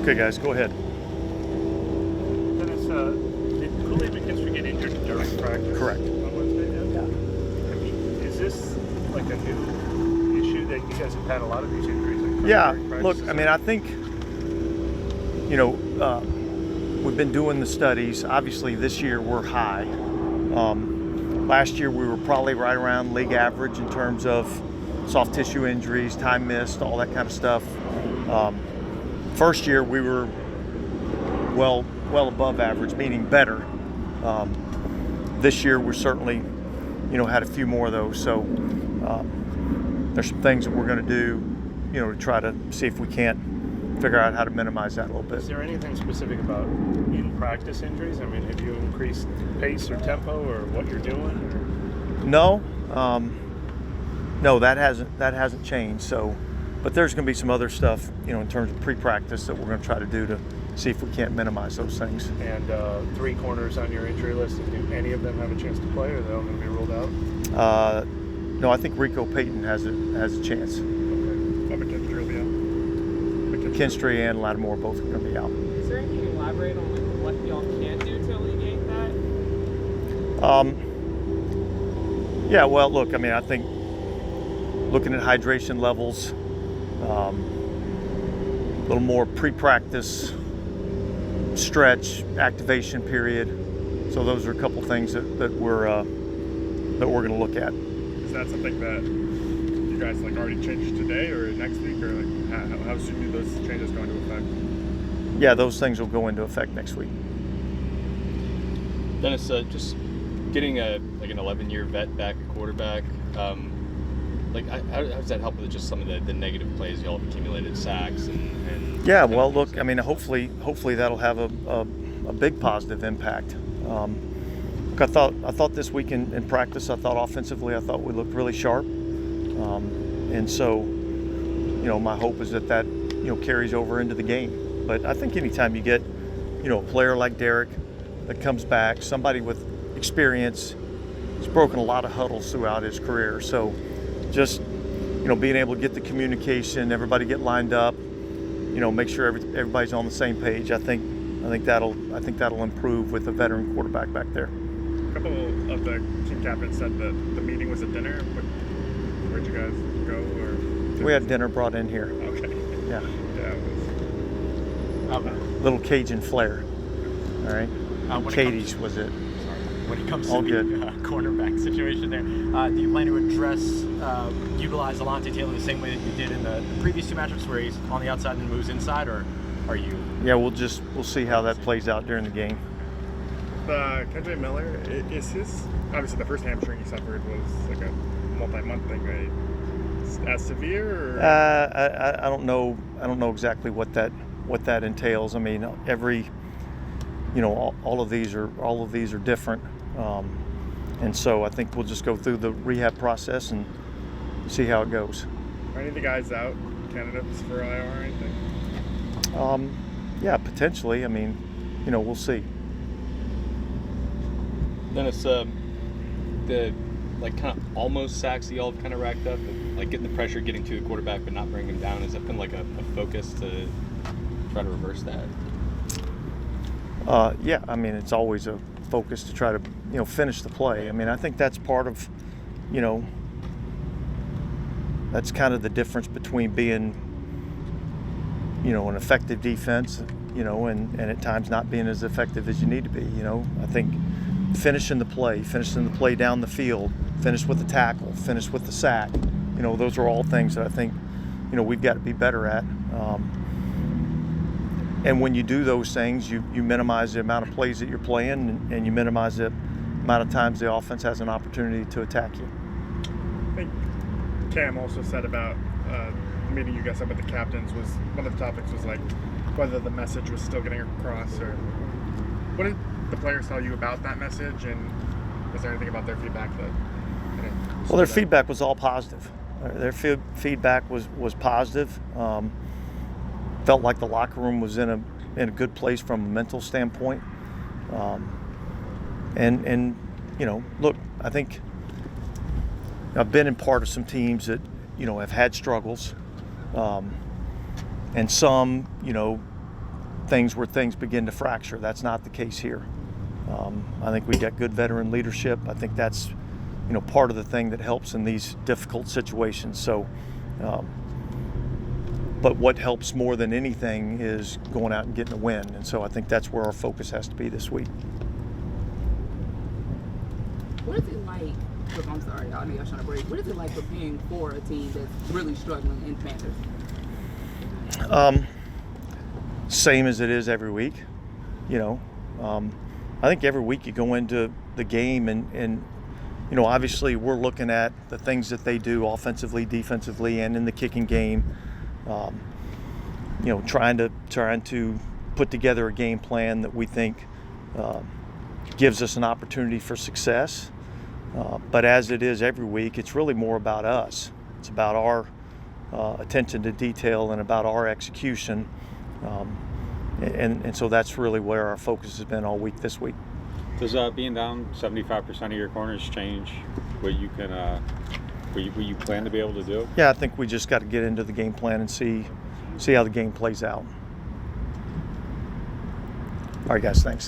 Okay, guys, go ahead. Dennis, did Kool-Aid McKinstry get injured during practice? Correct. On Wednesday? Yeah. I mean, is this like a new issue that you guys have had a lot of these injuries? Yeah, look, I mean, I think, we've been doing the studies. Obviously, this year we're high. Last year we were probably right around league average in terms of soft tissue injuries, time missed, all that kind of stuff. First year we were well above average, meaning better. This year we're certainly, had a few more of those. So there's some things that we're going to do, to try to see if we can't figure out how to minimize that a little bit. Is there anything specific about in-practice injuries? I mean, have you increased pace or tempo or what you're doing? No, that hasn't changed. So, but there's going to be some other stuff, in terms of pre-practice that we're going to try to do to see if we can't minimize those things. And 3 corners on your injury list, do any of them have a chance to play, or are they all going to be ruled out? No, I think Rico Payton has a chance. Okay. McKinstry will be out. McKinstry and Lattimore both are going to be out. Is there anything you can elaborate on what y'all can do to alleviate that? Yeah, well, look, I mean, I think looking at hydration levels, a little more pre-practice, stretch, activation period. So those are a couple things that we're going to look at. Is that something that you guys already changed today or next week, or how soon do those changes go into effect? Yeah, those things will go into effect next week. Dennis, just getting an 11-year vet back at quarterback, how does that help with just some of the negative plays y'all have accumulated, sacks and yeah, well, look, I mean, hopefully that'll have a big positive impact. Look, I thought this week in practice, I thought offensively, I thought we looked really sharp, and so, my hope is that carries over into the game. But I think anytime you get, a player like Derek that comes back, somebody with experience, he's broken a lot of huddles throughout his career. So just, being able to get the communication, everybody get lined up, make sure everybody's on the same page. I think that'll improve with a veteran quarterback back there. A couple of the team captains said that the meeting was at dinner. Where'd you guys go? Or we had dinner brought in here. Okay. Yeah. Yeah. Little Cajun flair. All right. Katie's was it. When it comes All to good. the cornerback situation there, do you plan to utilize Alontae Taylor the same way that you did in the previous 2 matchups where he's on the outside and moves inside, or are you? Yeah, we'll see how that plays out during the game. KJ Miller, is his, obviously the first hamstring he suffered was like a multi-month thing, right? As severe? Or? I don't know exactly what that entails. I mean, all of these are different, and so I think we'll just go through the rehab process and see how it goes. Are any of the guys out, candidates for IR or anything? Yeah, potentially. I mean, we'll see. Dennis, the kind of almost sacks that y'all have kind of racked up, getting the pressure, getting to the quarterback but not bringing him down, has that been a focus to try to reverse that? Yeah, I mean, it's always a focus to try to finish the play. I mean, I think that's part of that's kind of the difference between being an effective defense, and at times not being as effective as you need to be. I think finishing the play down the field, finish with the tackle, finish with the sack, those are all things that I think we've got to be better at. And when you do those things, you minimize the amount of plays that you're playing, and you minimize the amount of times the offense has an opportunity to attack you. I think Cam also said about the meeting you guys had with the captains, was one of the topics was whether the message was still getting across, or what did the players tell you about that message, and was there anything about their feedback that? Well, their feedback was all positive. Their feedback was positive. Felt like the locker room was in a good place from a mental standpoint. And look, I think I've been in part of some teams that have had struggles, and some things where things begin to fracture. That's not the case here. I think we got good veteran leadership. I think that's, part of the thing that helps in these difficult situations. So, but what helps more than anything is going out and getting a win. And so I think that's where our focus has to be this week. What is it like? I'm sorry, I know y'all trying to break. What is it like preparing for a team that's really struggling in Panthers? Same as it is every week. I think every week you go into the game and obviously we're looking at the things that they do offensively, defensively, and in the kicking game. Trying to put together a game plan that we think gives us an opportunity for success. But as it is every week, it's really more about us. It's about our attention to detail and about our execution. And so that's really where our focus has been all week this week. Does being down 75% of your corners change what you can, what you plan to be able to do? Yeah, I think we just got to get into the game plan and see how the game plays out. All right, guys, thanks.